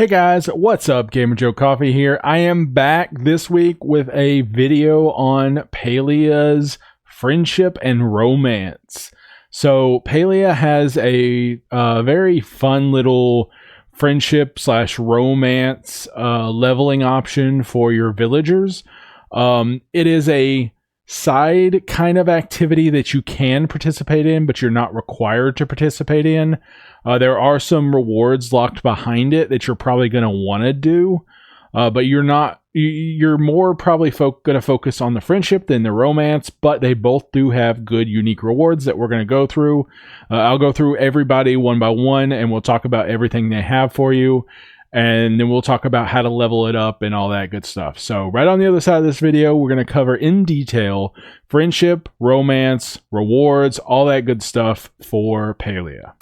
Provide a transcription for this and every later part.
Hey guys, what's up? Gamer Joe Coffee here. I am back this week with a video on Palia's friendship and romance. So Palia has a very fun little friendship slash romance leveling option for your villagers. It is a side kind of activity that you can participate in, but you're not required to participate in. There are some rewards locked behind it that you're probably going to want to do, but you're more probably going to focus on the friendship than the romance, but they both do have good unique rewards that we're going to go through. I'll go through everybody one by one and we'll talk about everything they have for you. And then we'll talk about how to level it up and all that good stuff. So right on the other side of this video, we're going to cover in detail friendship, romance, rewards, all that good stuff for Palia.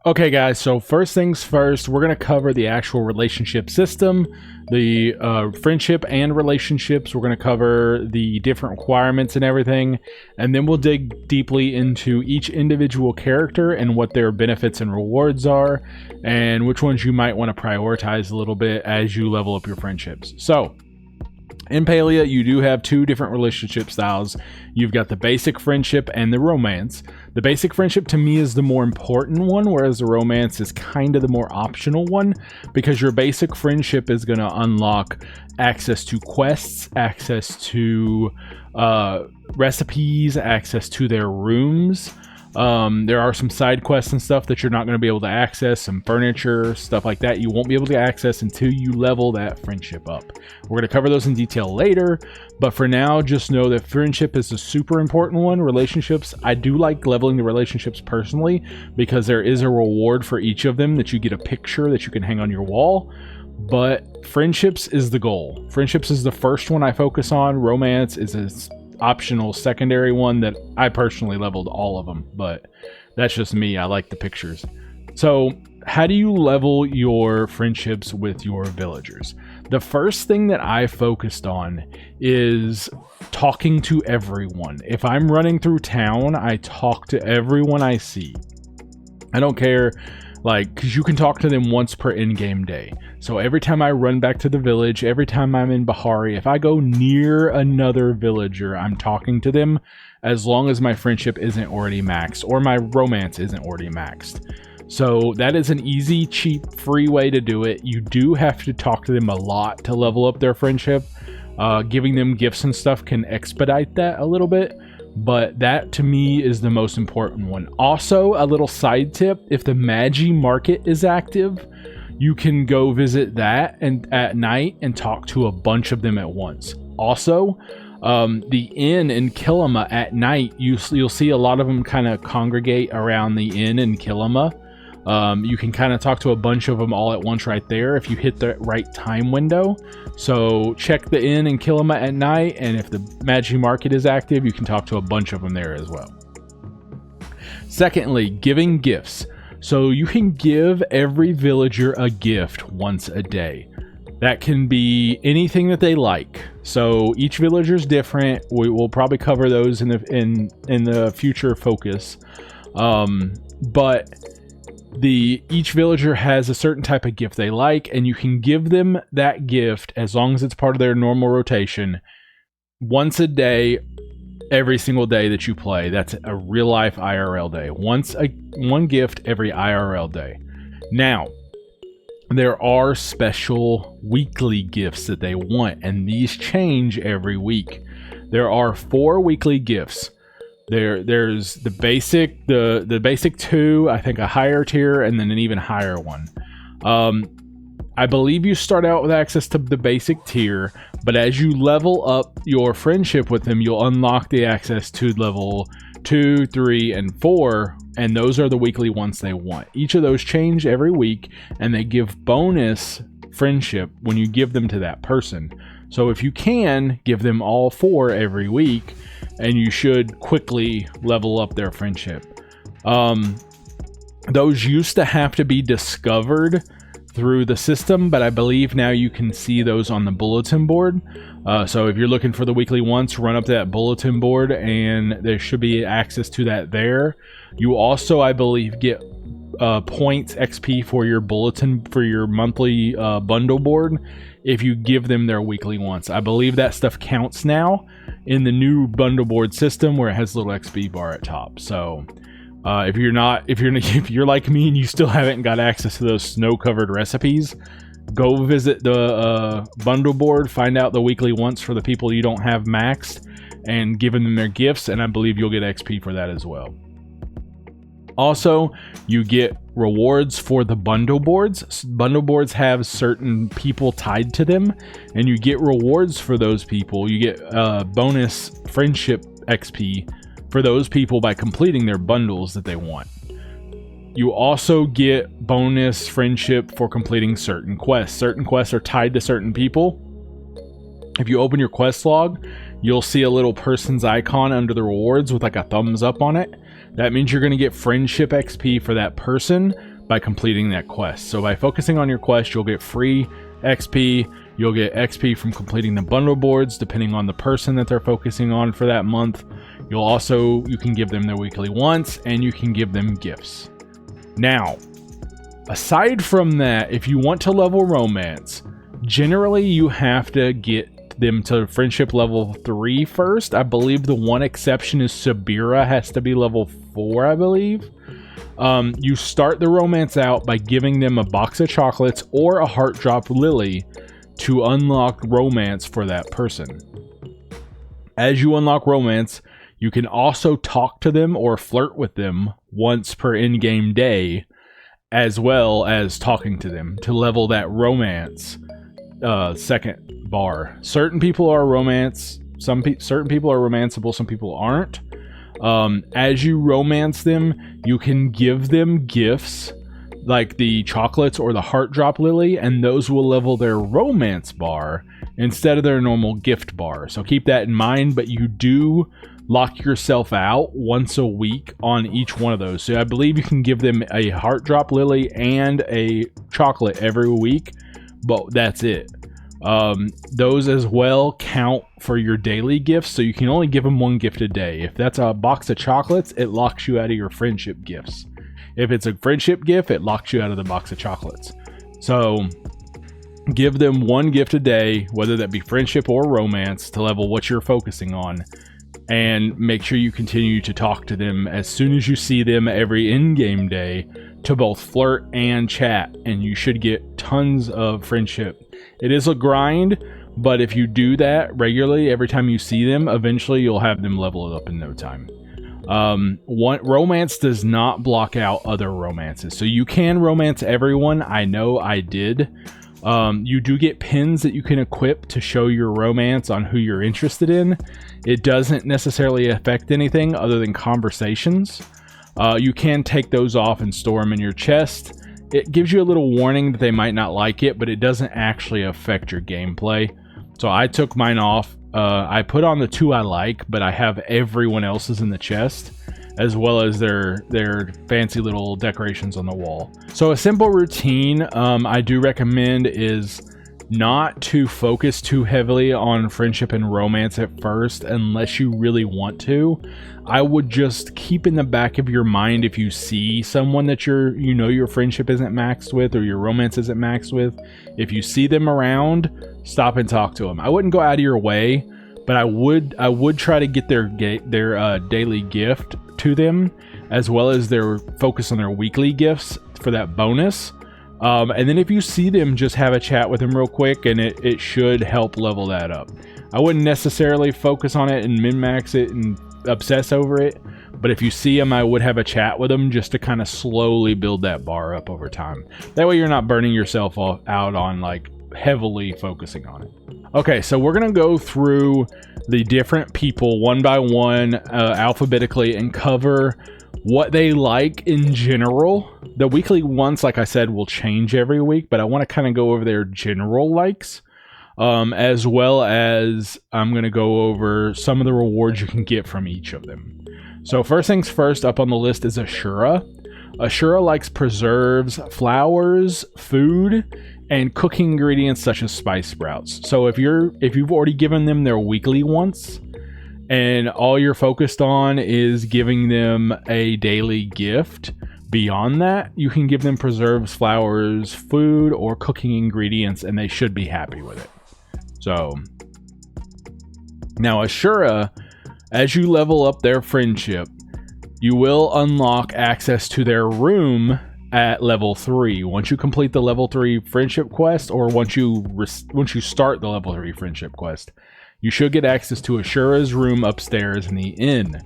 Okay guys, so first things first, we're going to cover the actual relationship system, the friendship and relationships. We're going to cover the different requirements and everything, and then we'll dig deeply into each individual character and what their benefits and rewards are, and which ones you might want to prioritize a little bit as you level up your friendships. So, in Palia, you do have two different relationship styles. You've got the basic friendship and the romance. The basic friendship to me is the more important one, whereas the romance is kind of the more optional one, because your basic friendship is going to unlock access to quests, access to recipes, access to their rooms. There are some side quests and stuff that you're not going to be able to access, some furniture, stuff like that you won't be able to access until you level that friendship up. We're going to cover those in detail later, but for now, just know that friendship is a super important one. Relationships, I do like leveling the relationships personally, because there is a reward for each of them that you get a picture that you can hang on your wall. But friendships is the goal. Friendships is the first one I focus on. Romance is a optional secondary one that I personally leveled all of them, but that's just me. I like the pictures. So how do you level your friendships with your villagers? The first thing that I focused on is talking to everyone. If I'm running through town, I talk to everyone I see. I don't care, because you can talk to them once per in-game day. So every time I run back to the village, every time I'm in Bahari, if I go near another villager, I'm talking to them, as long as my friendship isn't already maxed or my romance isn't already maxed. So that is an easy, cheap, free way to do it. You do have to talk to them a lot to level up their friendship. Giving them gifts and stuff can expedite that a little bit, but that to me is the most important one. Also, a little side tip, if the Magi market is active, you can go visit that and at night and talk to a bunch of them at once. Also, the inn in Kilima at night, you'll see a lot of them kind of congregate around the inn in Kilima. You can kind of talk to a bunch of them all at once right there if you hit the right time window. So check the inn in Kilima at night, and if the Magi market is active, you can talk to a bunch of them there as well. Secondly, giving gifts. So you can give every villager a gift once a day. That can be anything that they like. So each villager is different. We will probably cover those in the future focus. But each villager has a certain type of gift they like, and you can give them that gift as long as it's part of their normal rotation once a day. Every single day that you play, that's a real life IRL day. One gift every IRL day. Now, there are special weekly gifts that they want, and these change every week. There are 4 weekly gifts. There's the basic, the basic 2, I think a higher tier, and then an even higher one. I believe you start out with access to the basic tier, but as you level up your friendship with them, you'll unlock the access to level 2, 3, and 4, and those are the weekly ones they want. Each of those change every week, and they give bonus friendship when you give them to that person. So if you can, give them all 4 every week, and you should quickly level up their friendship. Those used to have to be discovered through the system, but I believe now you can see those on the bulletin board. So if you're looking for the weekly once, run up to that bulletin board and there should be access to that there. You also, I believe, get points XP for your bulletin, for your monthly bundle board if you give them their weekly once. I believe that stuff counts now in the new bundle board system where it has a little XP bar at top. So if you're like me and you still haven't got access to those snow-covered recipes, go visit the bundle board, find out the weekly once for the people you don't have maxed, and give them their gifts, and I believe you'll get XP for that as well. Also, you get rewards for the bundle boards. Bundle boards have certain people tied to them, and you get rewards for those people. You get bonus friendship XP for those people by completing their bundles that they want. You also get bonus friendship for completing certain quests. Certain quests are tied to certain people. If you open your quest log, you'll see a little person's icon under the rewards with like a thumbs up on it. That means you're going to get friendship XP for that person by completing that quest. So by focusing on your quest, you'll get free XP. You'll get XP from completing the bundle boards, depending on the person that they're focusing on for that month. You can give them their weekly once, and you can give them gifts. Now, aside from that, if you want to level romance, generally you have to get them to friendship level 3 first. I believe the one exception is Subira has to be level 4, I believe. You start the romance out by giving them a box of chocolates or a heart drop lily to unlock romance for that person. As you unlock romance, you can also talk to them or flirt with them once per in-game day, as well as talking to them to level that romance second bar. Certain people are romance, certain people are romanceable, some people aren't. As you romance them, you can give them gifts like the chocolates or the heart drop lily, and those will level their romance bar instead of their normal gift bar. So keep that in mind, but you do lock yourself out once a week on each one of those. So I believe you can give them a heart drop lily and a chocolate every week, but that's it. Those as well count for your daily gifts, so you can only give them one gift a day. If that's a box of chocolates, it locks you out of your friendship gifts. If it's a friendship gift, it locks you out of the box of chocolates. So give them one gift a day, whether that be friendship or romance, to level what you're focusing on. And make sure you continue to talk to them as soon as you see them every in-game day to both flirt and chat, and you should get tons of friendship. It is a grind, but if you do that regularly every time you see them, eventually you'll have them level it up in no time. Romance does not block out other romances, so you can romance everyone. I know I did. You do get pins that you can equip to show your romance on who you're interested in. It doesn't necessarily affect anything other than conversations. You can take those off and store them in your chest. It gives you a little warning that they might not like it, but it doesn't actually affect your gameplay. So I took mine off. I put on the 2 I like, but I have everyone else's in the chest, as well as their fancy little decorations on the wall. So a simple routine I do recommend is not to focus too heavily on friendship and romance at first unless you really want to. I would just keep in the back of your mind, if you see someone that your friendship isn't maxed with or your romance isn't maxed with, if you see them around, stop and talk to them. I wouldn't go out of your way, but I would try to get their daily gift to them, as well as their focus on their weekly gifts for that bonus. And then if you see them, just have a chat with them real quick, and it should help level that up. I wouldn't necessarily focus on it and min-max it and obsess over it, but if you see them, I would have a chat with them just to kind of slowly build that bar up over time. That way you're not burning yourself out on like heavily focusing on it. Okay, so we're gonna go through the different people one by one alphabetically and cover what they like in general. The weekly ones, like I said, will change every week, but I want to kind of go over their general likes, as well as I'm going to go over some of the rewards you can get from each of them. So first things first, up on the list is Ashura. Ashura likes preserves, flowers, food, and cooking ingredients such as spice sprouts. So if you've already given them their weekly once, and all you're focused on is giving them a daily gift, beyond that, you can give them preserves, flowers, food, or cooking ingredients, and they should be happy with it. So, now Ashura, as you level up their friendship, you will unlock access to their room at level 3. Once you complete the level 3 friendship quest, or once you start the level 3 friendship quest, you should get access to Ashura's room upstairs in the inn.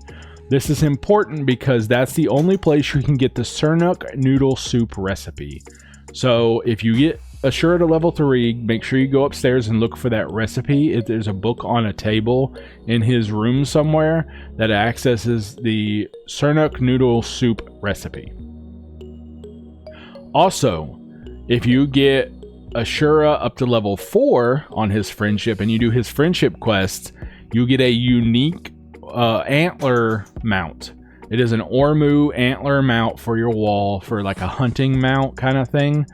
This is important because that's the only place you can get the Sernuk noodle soup recipe. So if you get Ashura to level 3, make sure you go upstairs and look for that recipe. There's a book on a table in his room somewhere that accesses the Sernuk noodle soup recipe. Also, if you get Ashura up to level 4 on his friendship and you do his friendship quests, you get a unique antler mount. It is an Ormu antler mount for your wall, for like a hunting mount kind of thing.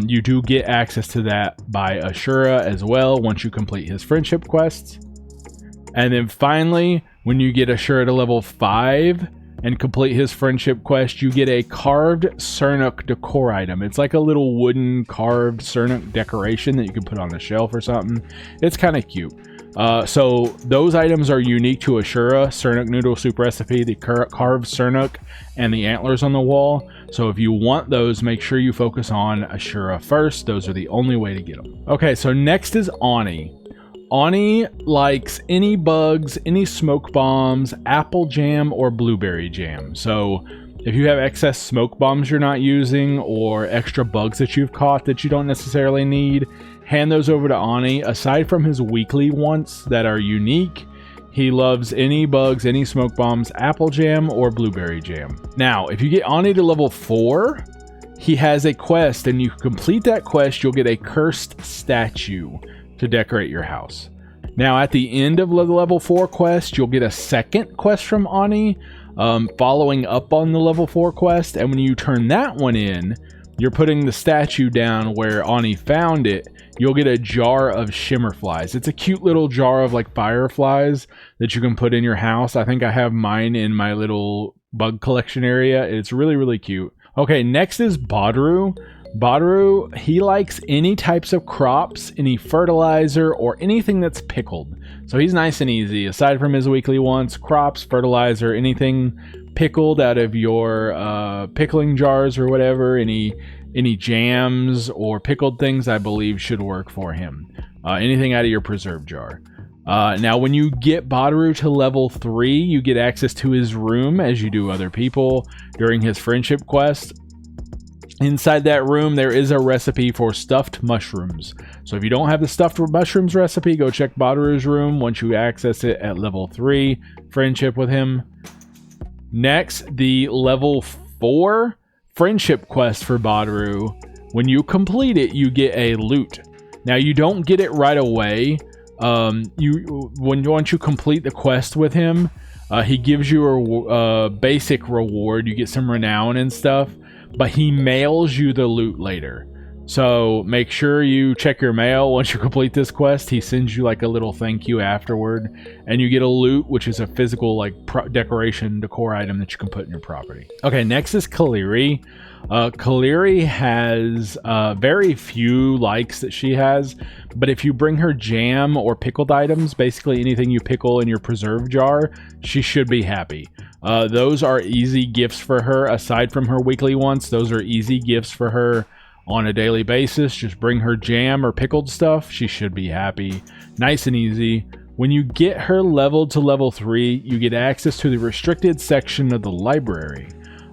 You do get access to that by Ashura as well once you complete his friendship quests. And then finally, when you get Ashura to level 5 and complete his friendship quest, you get a carved Sernuk decor item. It's like a little wooden carved Sernuk decoration that you can put on a shelf or something. It's kind of cute. So those items are unique to Ashura: Sernuk noodle soup recipe, the carved Sernuk, and the antlers on the wall. So if you want those, make sure you focus on Ashura first. Those are the only way to get them. Okay, so next is Auni. Auni likes any bugs, any smoke bombs, apple jam, or blueberry jam. So if you have excess smoke bombs you're not using, or extra bugs that you've caught that you don't necessarily need, hand those over to Auni. Aside from his weekly wants that are unique, he loves any bugs, any smoke bombs, apple jam, or blueberry jam. Now, if you get Auni to level 4, he has a quest, and you complete that quest, you'll get a cursed statue to decorate your house. Now, at the end of the level 4 quest, you'll get a second quest from Auni, following up on the level 4 quest, and when you turn that one in, you're putting the statue down where Auni found it. You'll get a jar of shimmer flies. It's a cute little jar of like fireflies that you can put in your house. I think I have mine in my little bug collection area. It's really, really cute. Okay, next is Badruu. Badruu, he likes any types of crops, any fertilizer, or anything that's pickled. So he's nice and easy. Aside from his weekly wants, crops, fertilizer, anything pickled out of your pickling jars or whatever, any jams or pickled things, I believe should work for him. Anything out of your preserve jar. Now, when you get Badruu to level 3, you get access to his room, as you do other people during his friendship quest. Inside that room, there is a recipe for stuffed mushrooms. So if you don't have the stuffed mushrooms recipe, go check Badruu's room once you access it at level 3, friendship with him. Next, the level 4 friendship quest for Badruu. When you complete it, you get a loot. Now, you don't get it right away. Once you complete the quest with him, he gives you a basic reward. You get some renown and stuff, but he mails you the loot later. So make sure you check your mail once you complete this quest. He sends you like a little thank you afterward, and you get a loot, which is a physical like decor item that you can put in your property. Okay, next is Caleri. Caleri has very few likes that she has, but if you bring her jam or pickled items, basically anything you pickle in your preserve jar, she should be happy. Those are easy gifts for her. Aside from her weekly ones, those are easy gifts for her on a daily basis. Just bring her jam or pickled stuff, she should be happy. Nice and easy. When you get her leveled to level 3, you get access to the restricted section of the library.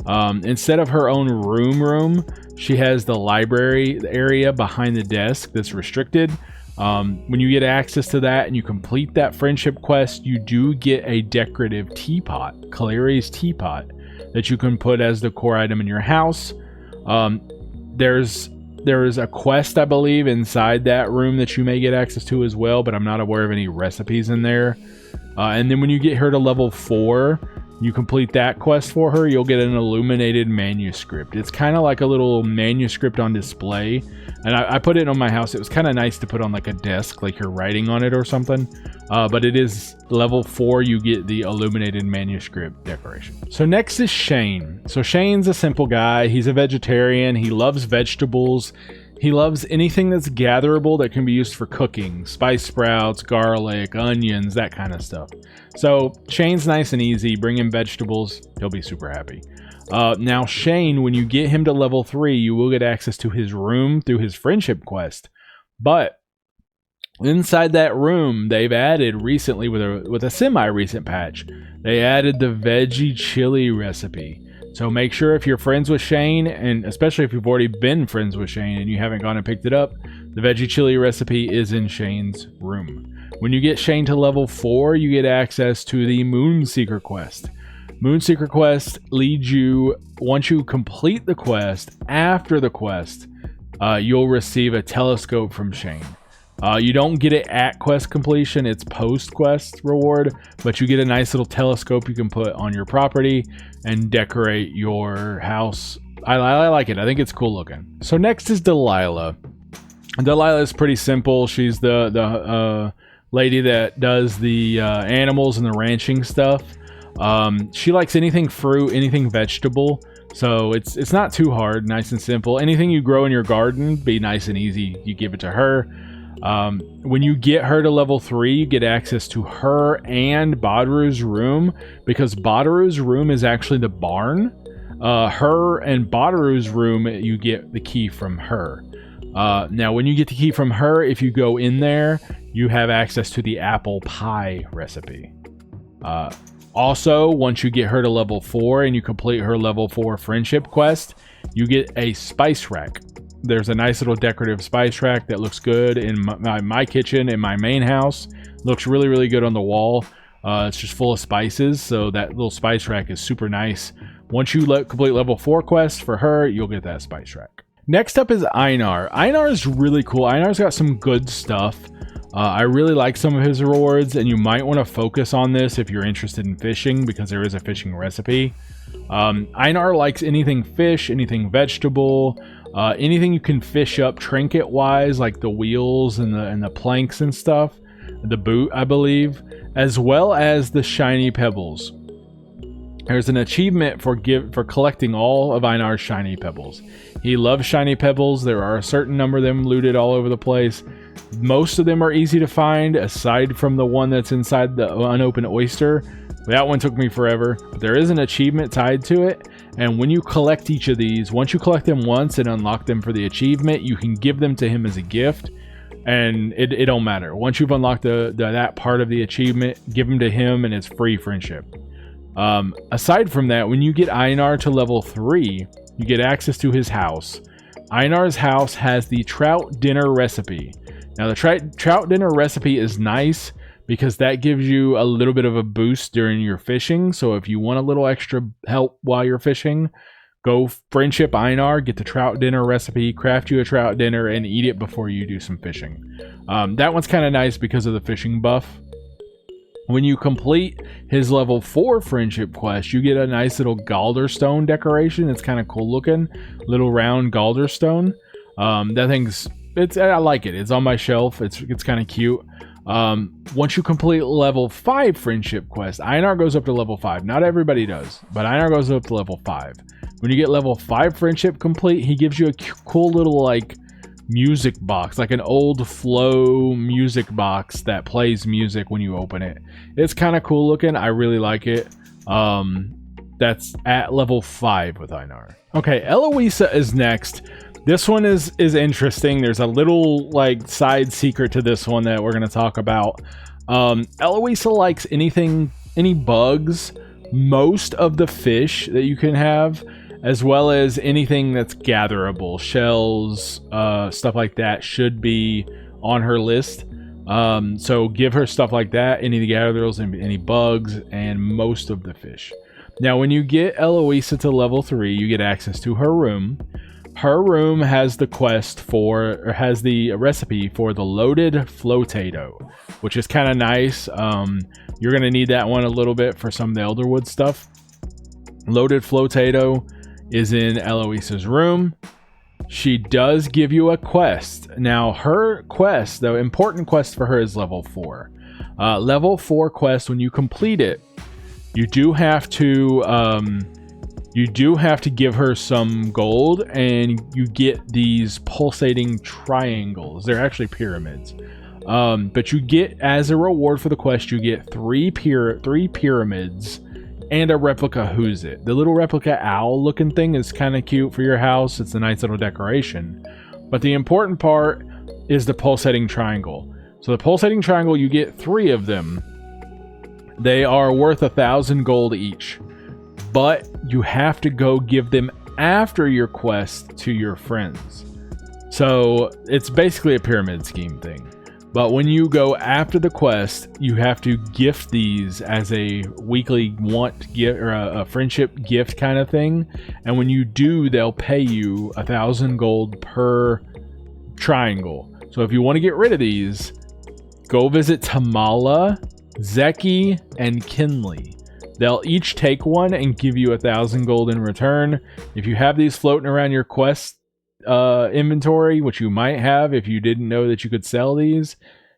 Instead of her own room, she has the library area behind the desk that's restricted. When you get access to that and you complete that friendship quest, you do get a decorative teapot, Caleri's teapot, that you can put as the core item in your house. There is a quest, I believe, inside that room that you may get access to as well, but I'm not aware of any recipes in there. And then when you get her to level 4, you complete that quest for her, you'll get an illuminated manuscript. It's kind of like a little manuscript on display, and I put it on my house. It was kind of nice to put on like a desk, like you're writing on it or something. But it is level 4, you get the illuminated manuscript decoration. So next is Chayne. So Chayne's a simple guy. He's a vegetarian. He loves vegetables. He loves anything that's gatherable that can be used for cooking. Spice sprouts, garlic, onions, that kind of stuff. So Chayne's nice and easy. Bring him vegetables. He'll be super happy. Now Chayne, when you get him to level 3, you will get access to his room through his friendship quest. But inside that room, they've added recently with a semi-recent patch, they added the veggie chili recipe. So make sure if you're friends with Chayne, and especially if you've already been friends with Chayne and you haven't gone and picked it up, the veggie chili recipe is in Chayne's room. When you get Chayne to level 4, you get access to the Moonseeker quest. Moonseeker quest leads you, once you complete the quest, after the quest, you'll receive a telescope from Chayne. You don't get it at quest completion, it's post-quest reward, but you get a nice little telescope you can put on your property and decorate your house. I like it. I think it's cool looking. So next is Delilia. Delilia is pretty simple. She's the lady that does the animals and the ranching stuff. She likes anything fruit, anything vegetable. So it's not too hard, nice and simple. Anything you grow in your garden, be nice and easy. You give it to her. When you get her to level 3, you get access to her and Badruu's room, because Badruu's room is actually the barn. Her and Badruu's room, you get the key from her. Now, when you get the key from her, if you go in there, you have access to the apple pie recipe. Also, once you get her to level 4 and you complete her level 4 friendship quest, you get a spice rack. There's a nice little decorative spice rack that looks good in my kitchen, in my main house. Looks really, really good on the wall. It's just full of spices, so that little spice rack is super nice. Once you complete level 4 quest for her, you'll get that spice rack. Next up is Einar. Einar is really cool. Einar's got some good stuff. I really like some of his rewards, and you might want to focus on this if you're interested in fishing, because there is a fishing recipe. Einar likes anything fish, anything vegetable, anything you can fish up trinket wise, like the wheels and the planks and stuff, the boot, I believe, as well as the shiny pebbles. There's an achievement for collecting all of Einar's shiny pebbles. He loves shiny pebbles. There are a certain number of them looted all over the place. Most of them are easy to find, aside from the one that's inside the unopened oyster. That one took me forever, but there is an achievement tied to it, and when you collect each of these, once you collect them once and unlock them for the achievement, you can give them to him as a gift, and it don't matter. Once you've unlocked that part of the achievement, give them to him and it's free friendship. Aside from that, when you get Einar to level 3, you get access to his house. Einar's house has the trout dinner recipe. Now the trout dinner recipe is nice because that gives you a little bit of a boost during your fishing. So if you want a little extra help while you're fishing, go friendship Einar, get the trout dinner recipe, craft you a trout dinner, and eat it before you do some fishing. That one's kind of nice because of the fishing buff. When you complete his level 4 friendship quest, you get a nice little Galderstone decoration. It's kind of cool looking, little round Galderstone. That thing's, I like it. It's on my shelf. It's kind of cute. Once you complete level 5 friendship quest, Einar goes up to level 5. Not everybody does, but Einar goes up to level 5. When you get level 5 friendship complete, he gives you a cool little like music box, like an old flow music box that plays music when you open it. It's kind of cool looking. I really like it. That's at level 5 with Einar. Okay, Elouisa is next. This one is interesting. There's a little like side secret to this one that we're going to talk about. Elouisa likes any bugs, most of the fish that you can have, as well as anything that's gatherable. Shells, stuff like that should be on her list. So give her stuff like that, any gatherers, any bugs, and most of the fish. Now, when you get Elouisa to level 3, you get access to her room. Her room has the quest for, or has the recipe for the loaded flotato, which is kind of nice. You're going to need that one a little bit for some of the Elderwood stuff. Loaded flotato is in Elouisa's room. She does give you a quest. Now, her quest, the important quest for her, is level 4. Level 4 quest, when you complete it, you do have to give her some gold, and you get these pulsating triangles. They're actually pyramids. But you get, as a reward for the quest, you get three pyramids and a replica Who's It. The little replica owl looking thing is kind of cute for your house. It's a nice little decoration. But the important part is the pulsating triangle. So the pulsating triangle, you get 3 of them. They are worth 1,000 gold each. But you have to go give them after your quest to your friends. So it's basically a pyramid scheme thing. But when you go after the quest, you have to gift these as a weekly want gift, or a friendship gift kind of thing. And when you do, they'll pay you 1,000 gold per triangle. So if you want to get rid of these, go visit Tamala, Zeki, and Kenli. They'll each take one and give you 1,000 gold in return. If you have these floating around your quest inventory, which you might have if you didn't know that you could sell these,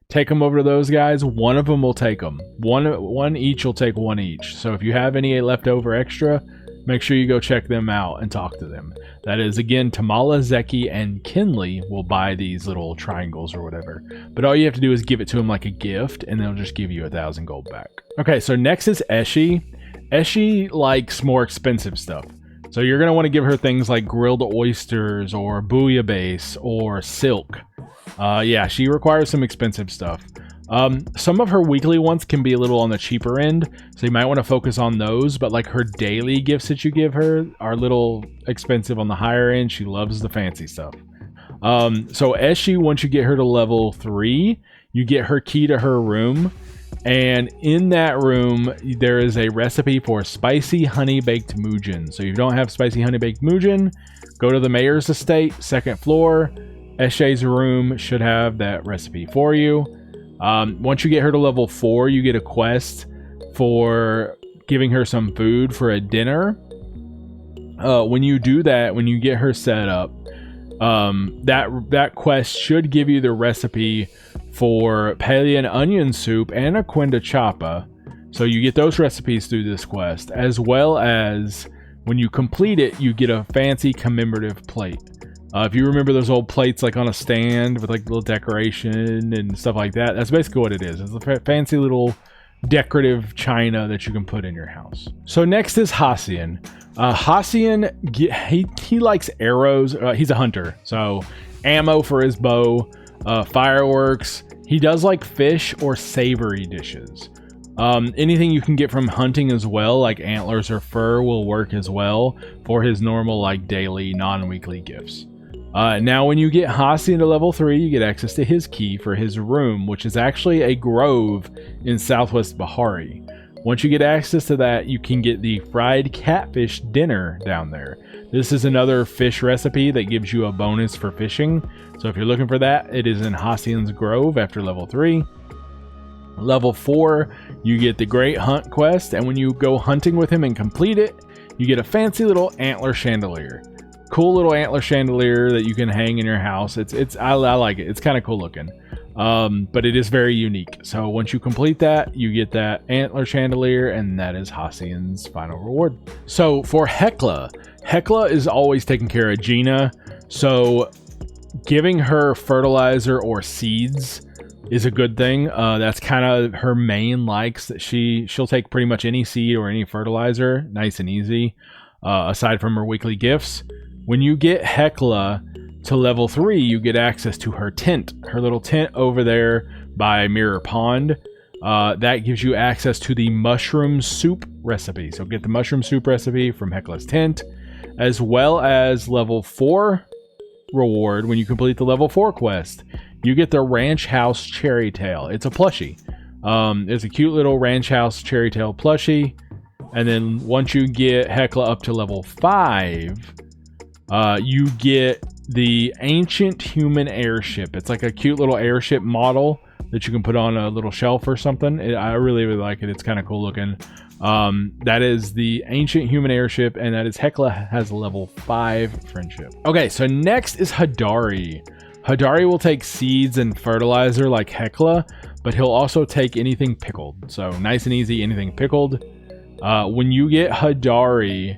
take them over to those guys. One of them will take them. One each will take one each. So if you have any left over extra, make sure you go check them out and talk to them. That is, again, Tamala, Zeki, and Kenli will buy these little triangles or whatever. But all you have to do is give it to them like a gift, and they'll just give you 1,000 gold back. Okay, so next is Eshe. Eshe likes more expensive stuff. So you're going to want to give her things like grilled oysters or bouillabaisse or silk. Yeah, she requires some expensive stuff. Some of her weekly ones can be a little on the cheaper end, so you might want to focus on those, but like her daily gifts that you give her are a little expensive on the higher end. She loves the fancy stuff. So Eshe, once you get her to level 3, you get her key to her room. And in that room, there is a recipe for spicy honey baked mujin. So if you don't have spicy honey baked mujin, go to the mayor's estate, 2nd floor. Eshe's room should have that recipe for you. Once you get her to level 4, you get a quest for giving her some food for a dinner. When you do that, when you get her set up, that quest should give you the recipe for Palian onion soup and a quinta chapa. So you get those recipes through this quest, as well as when you complete it, you get a fancy commemorative plate. If you remember those old plates like on a stand with like little decoration and stuff like that, that's basically what it is. It's a fancy little decorative china that you can put in your house. So next is Hassian. Hassian, he likes arrows. He's a hunter, so ammo for his bow, fireworks. He does like fish or savory dishes. Anything you can get from hunting as well, like antlers or fur, will work as well for his normal like daily non-weekly gifts. Now when you get Hassian to level 3, you get access to his key for his room, which is actually a grove in southwest Bahari. Once you get access to that, you can get the fried catfish dinner down there. This is another fish recipe that gives you a bonus for fishing. So if you're looking for that, it is in Hassian's Grove after level 3. Level 4, you get the Great Hunt quest, and when you go hunting with him and complete it, you get a fancy little antler chandelier. Cool little antler chandelier that you can hang in your house. I like it. It's kind of cool looking. But it is very unique. So once you complete that, you get that antler chandelier, and that is Hassian's final reward. So for Hekla is always taking care of Jina. So giving her fertilizer or seeds is a good thing. That's kind of her main likes. That she'll take pretty much any seed or any fertilizer, nice and easy. Aside from her weekly gifts, when you get Hekla to level 3, you get access to her tent, her little tent over there by Mirror Pond. That gives you access to the mushroom soup recipe. So get the mushroom soup recipe from Hekla's tent, as well as level 4 reward. When you complete the level 4 quest, you get the Ranch House Cherry Tail. It's a plushie. It's a cute little Ranch House Cherry Tail plushie. And then once you get Hekla up to level 5, you get the ancient human airship. It's like a cute little airship model that you can put on a little shelf or something. I really like it. It's kind of cool looking. That is the ancient human airship, and that is Hekla has a level 5 friendship. Okay, so next is Hodari. Hodari will take seeds and fertilizer like Hekla, but he'll also take anything pickled. So nice and easy, anything pickled. When you get Hodari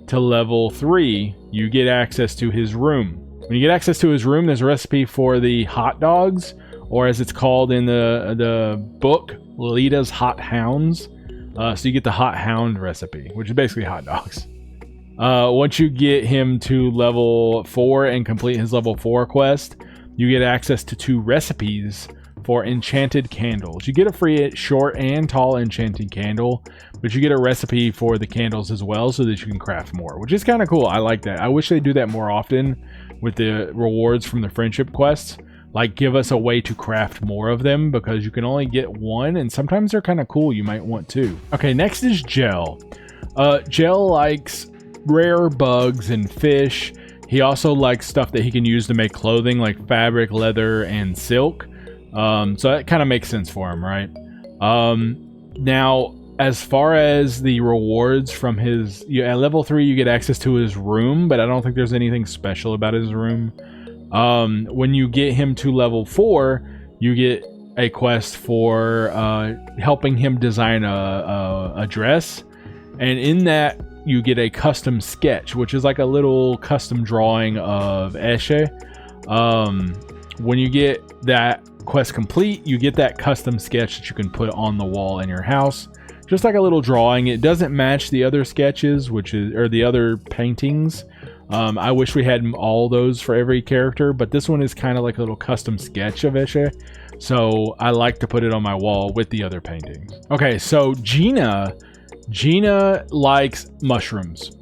to level 3, you get access to his room. When you get access to his room, there's a recipe for the hot dogs, or as it's called in the book, Lolita's Hot Hounds. So you get the hot hound recipe, which is basically hot dogs. Once you get him to level 4 and complete his level 4 quest, you get access to 2 recipes for enchanted candles. You get a free short and tall enchanted candle, but you get a recipe for the candles as well so that you can craft more, which is kind of cool. I like that. I wish they do that more often with the rewards from the friendship quests. Like, give us a way to craft more of them, because you can only get 1, and sometimes they're kind of cool. You might want 2. Okay, next is Gel. Gel likes rare bugs and fish. He also likes stuff that he can use to make clothing, like fabric, leather, and silk. So that kind of makes sense for him, right? Now, as far as the rewards from his... at level 3, you get access to his room, but I don't think there's anything special about his room. When you get him to level 4, you get a quest for helping him design a dress, and in that you get a custom sketch, which is like a little custom drawing of Eshe. When you get that quest complete, you get that custom sketch that you can put on the wall in your house, just like a little drawing. It doesn't match the other sketches, or the other paintings. I wish we had all those for every character, but this one is kind of like a little custom sketch of Eshe, so I like to put it on my wall with the other paintings. Okay, so Jina likes mushrooms.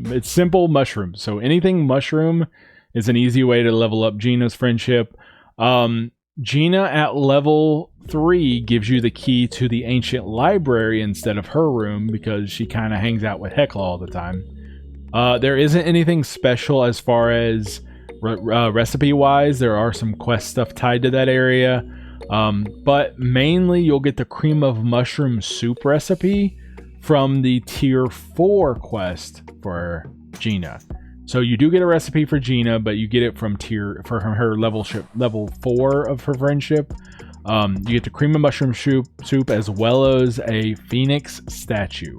It's simple mushrooms, so anything mushroom is an easy way to level up Jina's friendship. Jina at level 3 gives you the key to the ancient library instead of her room, because she kind of hangs out with Hekla all the time. There isn't anything special as far as recipe wise. There are some quest stuff tied to that area, but mainly you'll get the cream of mushroom soup recipe from the tier 4 quest for Jina. So you do get a recipe for Jina, but you get it from her level 4 of her friendship. You get the cream of mushroom soup as well as a phoenix statue,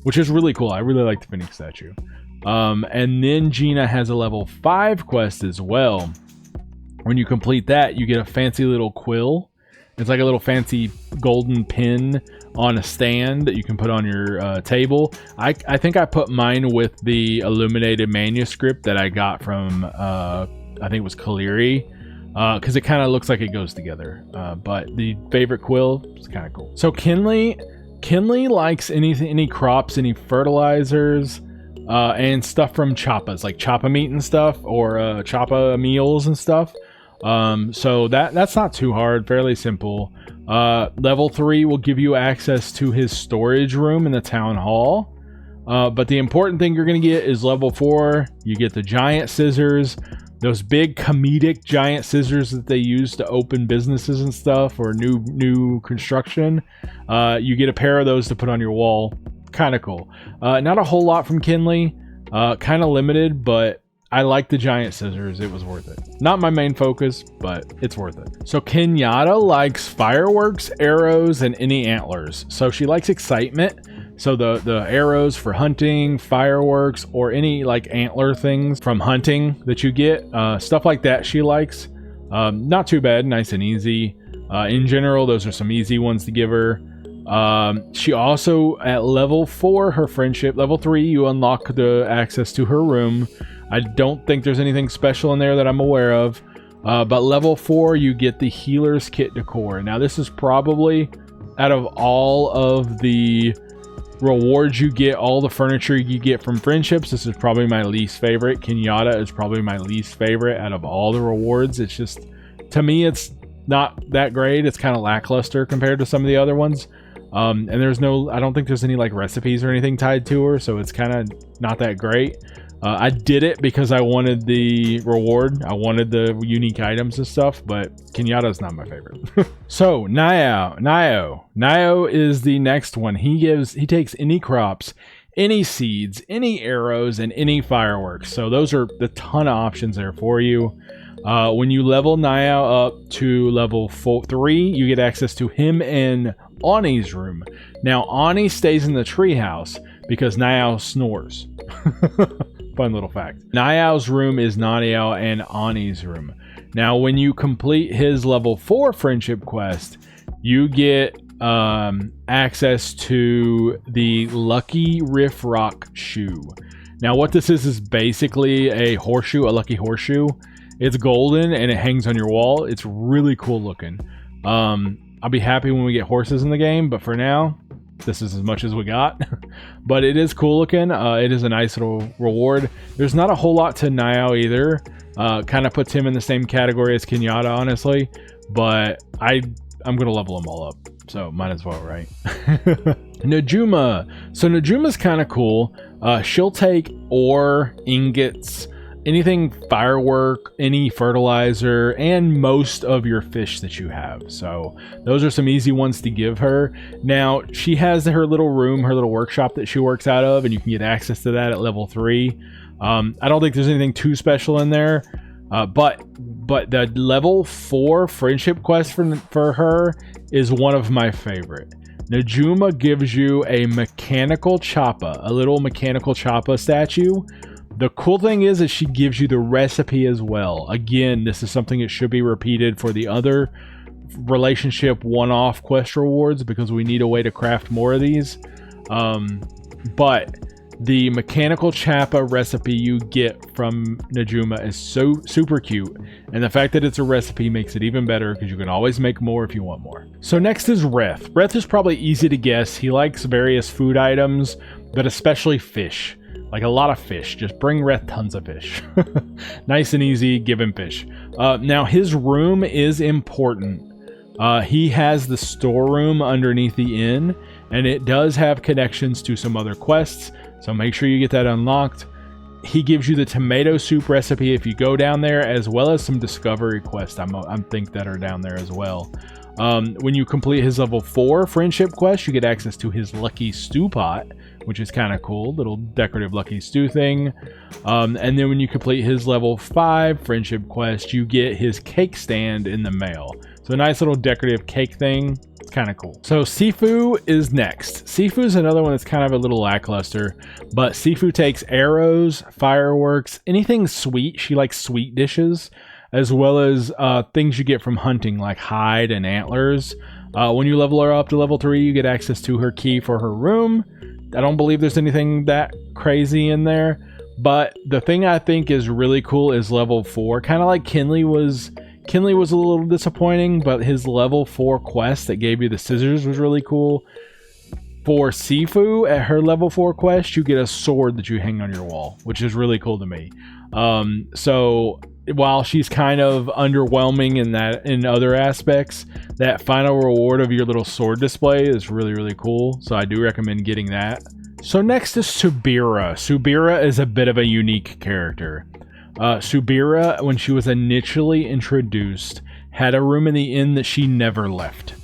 which is really cool. I really like the phoenix statue. And then Jina has a level 5 quest as well. When you complete that, you get a fancy little quill. It's like a little fancy golden pin on a stand that you can put on your table. I think I put mine with the illuminated manuscript that I got from I think it was Caleri, because it kind of looks like it goes together. But the favorite quill is kind of cool. So Kenli likes any crops, any fertilizers, and stuff from choppas, like choppa meat and stuff, or choppa meals and stuff. So that's not too hard, fairly simple. Level 3 will give you access to his storage room in the town hall. But the important thing you're going to get is level 4. You get the giant scissors, those big comedic giant scissors that they use to open businesses and stuff, or new construction. You get a pair of those to put on your wall. Kind of cool. Not a whole lot from Kenli. Kind of limited, but I like the giant scissors. It was worth it. Not my main focus, but it's worth it. So Kenyatta likes fireworks, arrows, and any antlers. So she likes excitement. So the arrows for hunting, fireworks, or any like antler things from hunting that you get, stuff like that she likes. Not too bad, nice and easy. In general, those are some easy ones to give her. She also, at level 4, her friendship, level 3, you unlock the access to her room. I don't think there's anything special in there that I'm aware of. But level 4, you get the healer's kit decor. Now, this is probably, out of all of the rewards you get, all the furniture you get from friendships, this is probably my least favorite. Kenyatta is probably my least favorite out of all the rewards. It's just, to me, it's not that great. It's kind of lackluster compared to some of the other ones. And I don't think there's any like recipes or anything tied to her, so it's kind of not that great. I did it because I wanted the reward. I wanted the unique items and stuff, but Kenyatta's not my favorite. So Naio is the next one. He takes any crops, any seeds, any arrows, and any fireworks. So those are the ton of options there for you. When you level Naio up to level 3, you get access to him and Auni's room. Now Auni stays in the treehouse because Naio snores. Fun little fact. Naio's room is Naio and Auni's room. Now when you complete his level 4 friendship quest, you get access to the Lucky Riff Rock shoe. Now what this is basically a horseshoe, a lucky horseshoe. It's golden and it hangs on your wall. It's really cool looking. I'll be happy when we get horses in the game, but for now, this is as much as we got. But it is cool looking. It is a nice little reward. There's not a whole lot to Naio either. Kind of puts him in the same category as Kenyatta, honestly. But I'm going to level them all up. So might as well, right? Najuma. So Najuma's kind of cool. She'll take ore, ingots, anything firework, any fertilizer, and most of your fish that you have. So those are some easy ones to give her. Now she has her little room, her little workshop that she works out of, and you can get access to that at level 3. I don't think there's anything too special in there, but the level 4 friendship quest for her is one of my favorite. Najuma gives you a mechanical choppa, a little mechanical choppa statue. The cool thing is that she gives you the recipe as well. Again, this is something that should be repeated for the other relationship one-off quest rewards because we need a way to craft more of these. But the mechanical choppa recipe you get from Najuma is so super cute. And the fact that it's a recipe makes it even better because you can always make more if you want more. So next is Reth. Reth is probably easy to guess. He likes various food items, but especially fish. Like a lot of fish. Just bring Reth tons of fish. Nice and easy, give him fish. Now his room is important. He has the storeroom underneath the inn, and it does have connections to some other quests, so make sure you get that unlocked. He gives you the tomato soup recipe if you go down there, as well as some discovery quests I think that are down there as well. When you complete his level 4 friendship quest, you get access to his lucky stew pot, which is kind of cool, little decorative lucky stew thing. And then when you complete his level 5 friendship quest, you get his cake stand in the mail. So a nice little decorative cake thing. It's kind of cool. So Sifuu is next. Sifuu is another one that's kind of a little lackluster, but Sifuu takes arrows, fireworks, anything sweet. She likes sweet dishes, as well as things you get from hunting like hide and antlers. When you level her up to level 3, you get access to her key for her room. I don't believe there's anything that crazy in there, but the thing I think is really cool is level 4. Kind of like Kenli was a little disappointing, but his level 4 quest that gave you the scissors was really cool. For Sifuu, at her level 4 quest, you get a sword that you hang on your wall, which is really cool to me. So while she's kind of underwhelming in other aspects, that final reward of your little sword display is really, really cool. So I do recommend getting that. So next is Subira. Subira is a bit of a unique character. Subira, when she was initially introduced, had a room in the inn that she never left.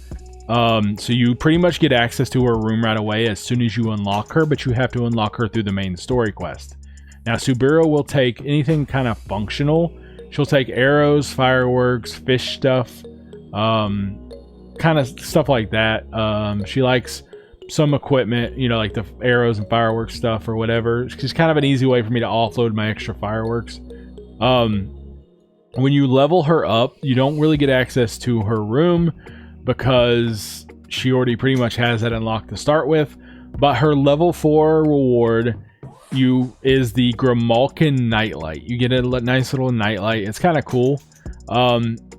So you pretty much get access to her room right away as soon as you unlock her, but you have to unlock her through the main story quest. Now Subira will take anything kind of functional. She'll take arrows, fireworks, fish stuff, kind of stuff like that. She likes some equipment, you know, like the arrows and fireworks stuff or whatever. It's kind of an easy way for me to offload my extra fireworks. When you level her up, you don't really get access to her room because she already pretty much has that unlocked to start with. But her level 4 reward is the Grimalkin Nightlight. You get a nice little nightlight. It's kind of cool.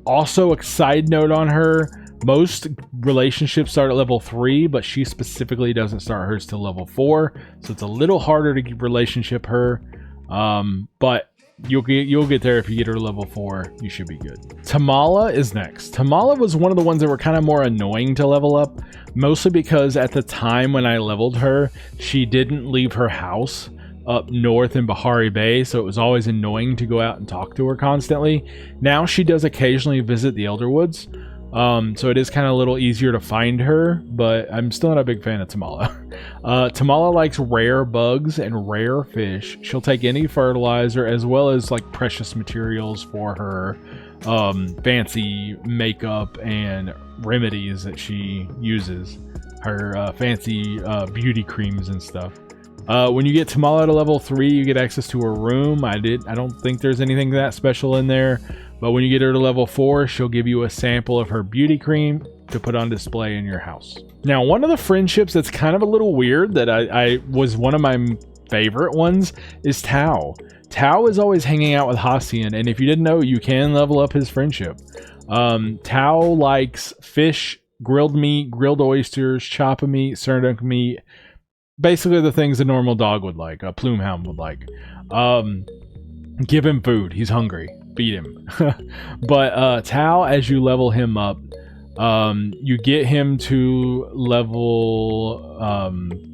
Also, a side note on her, most relationships start at level 3, but she specifically doesn't start hers till level 4, so it's a little harder to relationship her. But you'll get there if you get her level 4. You should be good. Tamala is next. Tamala was one of the ones that were kind of more annoying to level up, mostly because at the time when I leveled her, she didn't leave her house. up north in Bahari Bay, so it was always annoying to go out and talk to her constantly. Now she does occasionally visit the Elderwoods, so it is kind of a little easier to find her, but I'm still not a big fan of Tamala. Tamala likes rare bugs and rare fish. She'll take any fertilizer as well as like precious materials for her fancy makeup and remedies that she uses. Her fancy beauty creams and stuff. When you get Tamala to level 3, you get access to her room. I don't think there's anything that special in there. But when you get her to level 4, she'll give you a sample of her beauty cream to put on display in your house. Now, one of the friendships that's kind of a little weird that I was one of my favorite ones is Tao. Tao is always hanging out with Hassian, and if you didn't know, you can level up his friendship. Tao likes fish, grilled meat, grilled oysters, chop of meat, serdunk meat. Basically the things a normal dog would like, a plume hound would like. Give him food. He's hungry. Feed him. But Tao, as you level him up, you get him to level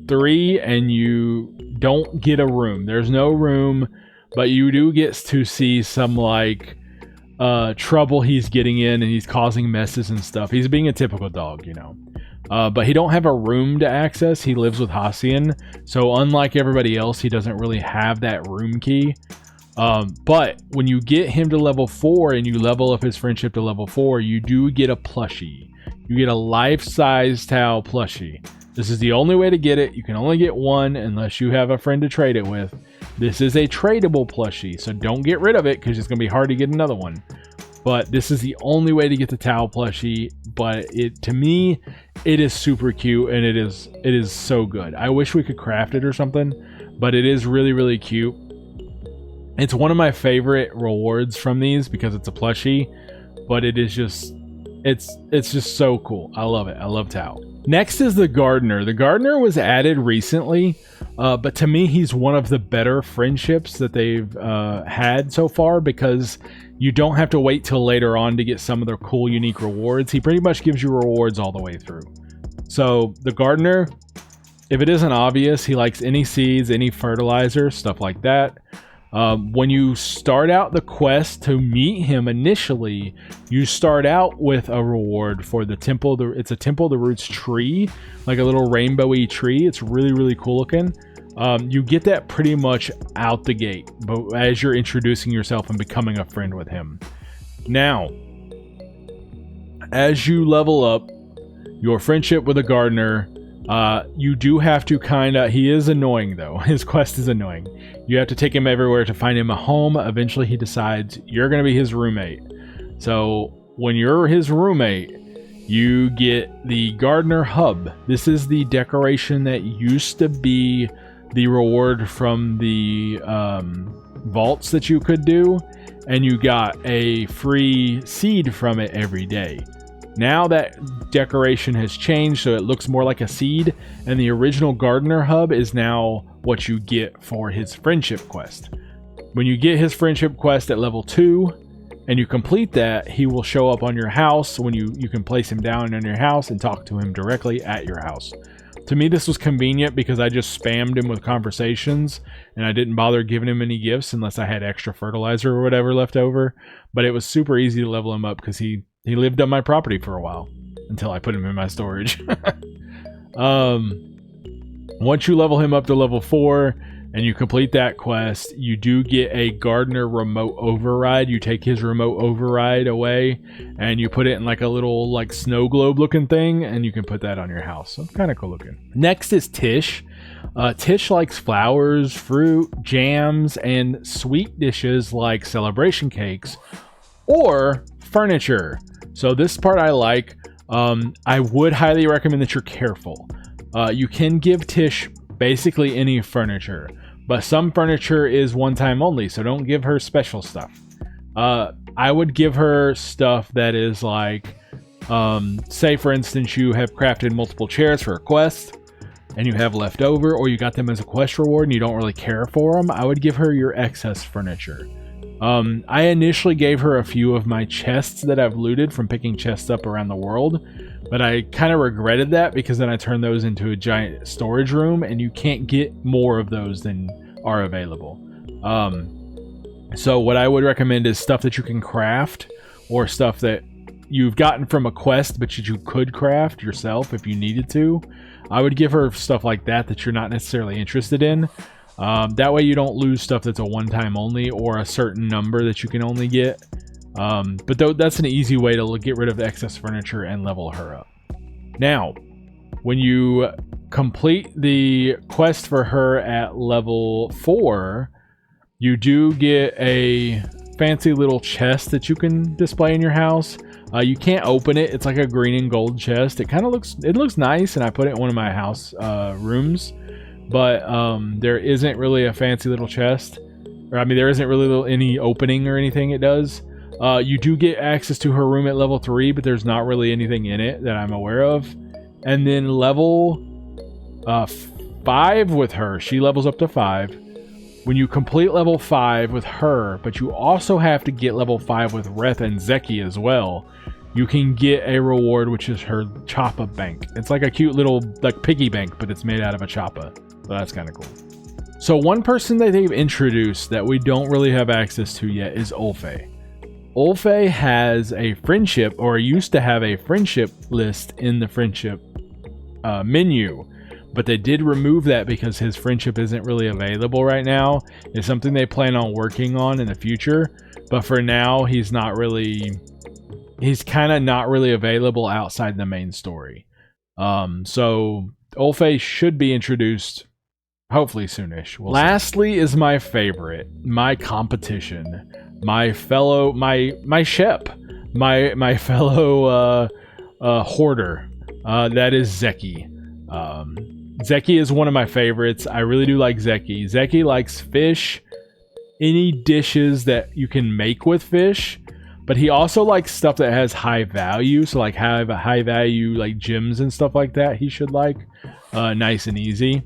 3 and you don't get a room. There's no room, but you do get to see some like trouble he's getting in, and he's causing messes and stuff. He's being a typical dog, you know. But he don't have a room to access. He lives with Hassian, so unlike everybody else, he doesn't really have that room key. But when you get him to level 4 and you level up his friendship to level 4, you do get a plushie. You get a life-size Tao plushie. This is the only way to get it. You can only get one unless you have a friend to trade it with. This is a tradable plushie, so don't get rid of it because it's going to be hard to get another one. But this is the only way to get the Tao plushie. But to me, it is super cute, and it is so good. I wish we could craft it or something, but it is really, really cute. It's one of my favorite rewards from these because it's a plushie, but it is just, it's just so cool. I love it. I love Tao. Next is the Gardener. The Gardener was added recently, but to me, he's one of the better friendships that they've had so far because you don't have to wait till later on to get some of their cool, unique rewards. He pretty much gives you rewards all the way through. So the Gardener, if it isn't obvious, he likes any seeds, any fertilizer, stuff like that. When you start out the quest to meet him initially, you start out with a reward for the temple. It's a Temple of the Roots tree, like a little rainbowy tree. It's really, really cool looking. You get that pretty much out the gate, but as you're introducing yourself and becoming a friend with him. Now, as you level up your friendship with a Gardener, you do have to he is annoying though. His quest is annoying. You have to take him everywhere to find him a home. Eventually he decides you're going to be his roommate. So when you're his roommate, you get the Gardener Hub. This is the decoration that used to be the reward from the vaults that you could do, and you got a free seed from it every day. Now that decoration has changed, so it looks more like a seed, and the original Gardener Hub is now what you get for his friendship quest. When you get his friendship quest at level 2, and you complete that, he will show up on your house when you can place him down in your house and talk to him directly at your house. To me, this was convenient because I just spammed him with conversations, and I didn't bother giving him any gifts unless I had extra fertilizer or whatever left over. But it was super easy to level him up because he lived on my property for a while until I put him in my storage. Once you level him up to level 4 and you complete that quest, you do get a Gardener remote override. You take his remote override away and you put it in like a little like snow globe looking thing, and you can put that on your house. So kind of cool looking. Next is Tish. Tish likes flowers, fruit, jams, and sweet dishes like celebration cakes or furniture. So this part I like. I would highly recommend that you're careful. You can give Tish basically any furniture, but some furniture is one time only, so don't give her special stuff. I would give her stuff that is like, say for instance you have crafted multiple chairs for a quest and you have left over, or you got them as a quest reward and you don't really care for them. I would give her your excess furniture. I initially gave her a few of my chests that I've looted from picking chests up around the world, but I kind of regretted that because then I turned those into a giant storage room, and you can't get more of those than are available. So what I would recommend is stuff that you can craft, or stuff that you've gotten from a quest but you could craft yourself if you needed to. I would give her stuff like that you're not necessarily interested in. That way you don't lose stuff that's a one-time only, or a certain number that you can only get. But that's an easy way to get rid of the excess furniture and level her up. Now, when you complete the quest for her at level 4, you do get a fancy little chest that you can display in your house. You can't open it. It's like a green and gold chest. It looks nice, and I put it in one of my house rooms. But there isn't really a fancy little chest. There isn't really any opening or anything it does. You do get access to her room at level 3, but there's not really anything in it that I'm aware of. And then level 5 with her, she levels up to 5. When you complete level 5 with her, but you also have to get level 5 with Reth and Zeki as well, you can get a reward, which is her Choppa Bank. It's like a cute little piggy bank, but it's made out of a Choppa. So that's kind of cool. So one person that they've introduced that we don't really have access to yet is Ulfe. Ulfe has a friendship, or used to have a friendship list in the friendship menu, but they did remove that because his friendship isn't really available right now. It's something they plan on working on in the future, but for now he's kind of not really available outside the main story. So Ulfe should be introduced hopefully soonish. Lastly is my favorite, my competition, my fellow shep, my fellow hoarder. That is Zeki. Zeki is one of my favorites. I really do like Zeki. Zeki likes fish, any dishes that you can make with fish, but he also likes stuff that has high value. So like have a high value like gems and stuff like that. He should like nice and easy.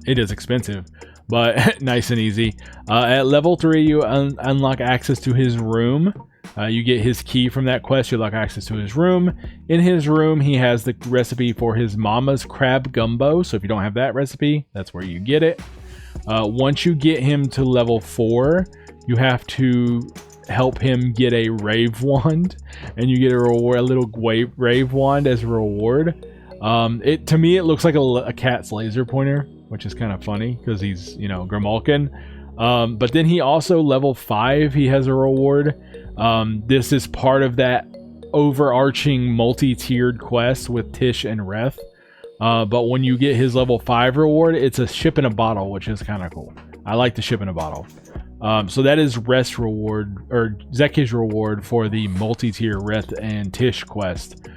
It is expensive, but nice and easy. At level 3, you unlock access to his room. You get his key from that quest. You unlock access to his room. In his room, he has the recipe for his mama's crab gumbo. So if you don't have that recipe, that's where you get it. Once you get him to level 4, you have to help him get a rave wand, and you get a reward, a little rave wand as a reward. To me, it looks like a cat's laser pointer, which is kind of funny because he's, Grimalkin. But then he also, level 5, he has a reward. This is part of that overarching multi-tiered quest with Tish and Reth. But when you get his level 5 reward, it's a ship in a bottle, which is kind of cool. I like the ship in a bottle. So that is Reth's reward, or Zeki's reward for the multi-tier Reth and Tish quest.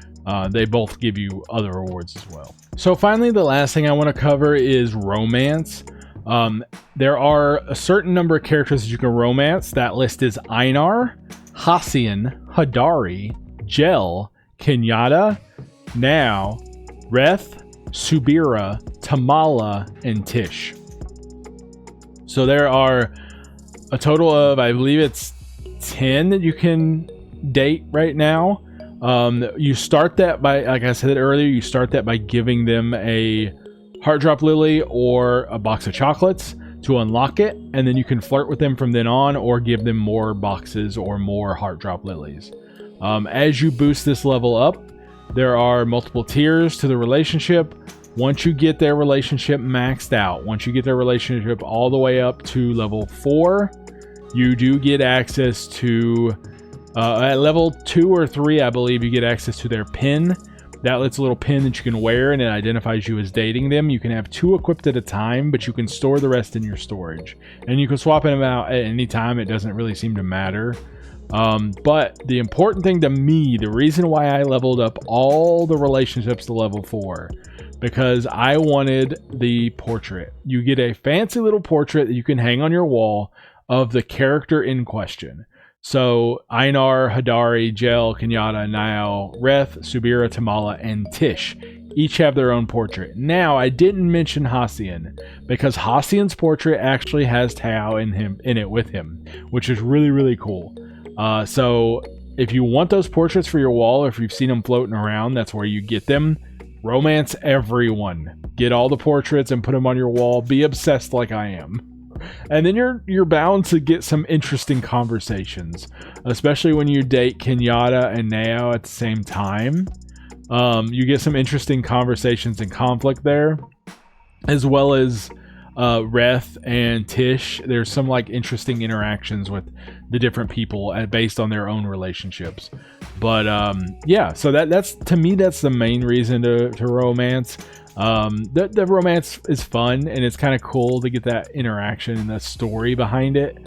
They both give you other rewards as well. So finally, the last thing I want to cover is romance. There are a certain number of characters that you can romance. That list is Einar, Hassian, Hodari, Gel, Kenyatta, Naio, Reth, Subira, Tamala, and Tish. So there are a total of, I believe it's 10 that you can date right now. You start that by, like I said earlier, you start that by giving them a heart drop lily or a box of chocolates to unlock it, and then you can flirt with them from then on, or give them more boxes or more heart drop lilies. As you boost this level up, there are multiple tiers to the relationship. Once you get their relationship maxed out, once you get their relationship all the way up to level 4, you do get access to at level 2 or 3, I believe, you get access to their pin. That lets a little pin that you can wear, and it identifies you as dating them. You can have 2 equipped at a time, but you can store the rest in your storage. And you can swap them out at any time. It doesn't really seem to matter. But the important thing to me, the reason why I leveled up all the relationships to level 4, because I wanted the portrait. You get a fancy little portrait that you can hang on your wall of the character in question. So Einar, Hodari, Gel, Kenyatta, Naio, Reth, Subira, Tamala, and Tish each have their own portrait. Now, I didn't mention Hassian because Hassian's portrait actually has Tao in it with him, which is really, really cool. So if you want those portraits for your wall, or if you've seen them floating around, that's where you get them. Romance everyone. get all the portraits and put them on your wall. Be obsessed like I am. And then you're bound to get some interesting conversations, especially when you date Kenyatta and Naio at the same time. You get some interesting conversations and conflict there, as well as Reth and Tish. There's some like interesting interactions with the different people based on their own relationships. But yeah, so that's, to me, that's the main reason to romance. The romance is fun, and it's kind of cool to get that interaction and the story behind it.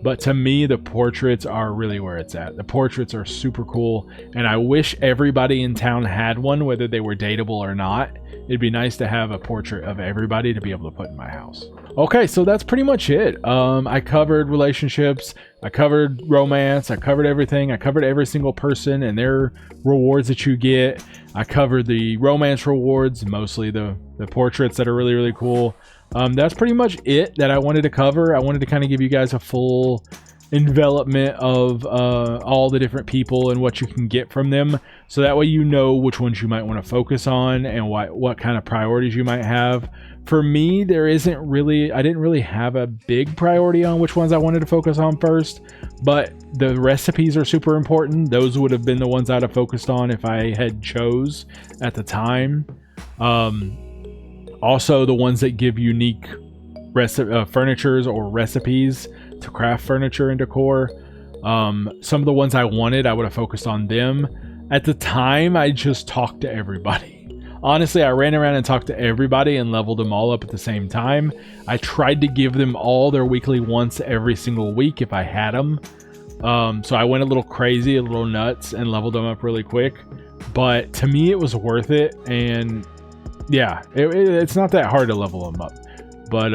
But to me, the portraits are really where it's at. The portraits are super cool, and I wish everybody in town had one, whether they were dateable or not. It'd be nice to have a portrait of everybody to be able to put in my house. Okay, so that's pretty much it. I covered relationships, I covered romance, I covered everything. I covered every single person and their rewards that you get. I covered the romance rewards, mostly the portraits that are really, really cool. That's pretty much it that I wanted to cover. I wanted to kind of give you guys a full envelopment of all the different people and what you can get from them, so that way you know which ones you might want to focus on and what kind of priorities you might have. For me, I didn't really have a big priority on which ones I wanted to focus on first, but the recipes are super important. Those would have been the ones I'd have focused on if I had chose at the time. Also, the ones that give unique furnitures or recipes to craft furniture and decor. Some of the ones I wanted, I would have focused on them. At the time, I just talked to everybody. Honestly, I ran around and talked to everybody and leveled them all up at the same time. I tried to give them all their weekly wants every single week if I had them. So I went a little crazy, a little nuts, and leveled them up really quick. But to me, it was worth it. And yeah, it's not that hard to level them up. But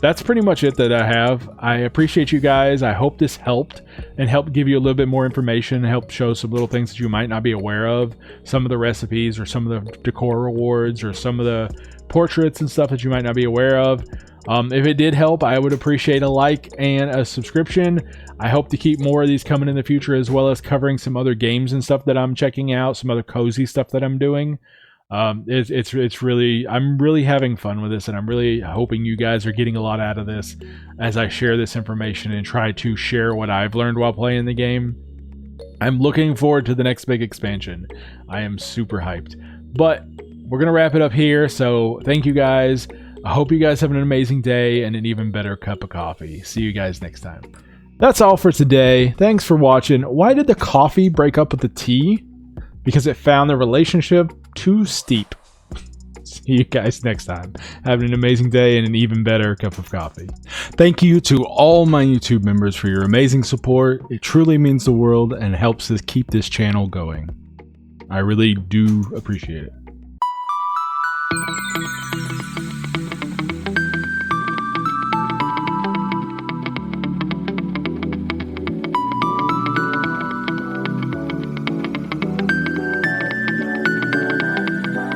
that's pretty much it that I have. I appreciate you guys. I hope this helped and helped give you a little bit more information, help show some little things that you might not be aware of, some of the recipes or some of the decor rewards or some of the portraits and stuff that you might not be aware of. If it did help, I would appreciate a like and a subscription. I hope to keep more of these coming in the future, as well as covering some other games and stuff that I'm checking out, some other cozy stuff that I'm doing. It's really, I'm really having fun with this, and I'm really hoping you guys are getting a lot out of this as I share this information and try to share what I've learned while playing the game. I'm looking forward to the next big expansion. I am super hyped, but we're going to wrap it up here. So thank you guys. I hope you guys have an amazing day and an even better cup of coffee. See you guys next time. That's all for today. Thanks for watching. Why did the coffee break up with the tea? Because it found the relationship too steep. See you guys next time. Have an amazing day and an even better cup of coffee. Thank you to all my YouTube members for your amazing support. It truly means the world and helps us keep this channel going. I really do appreciate it.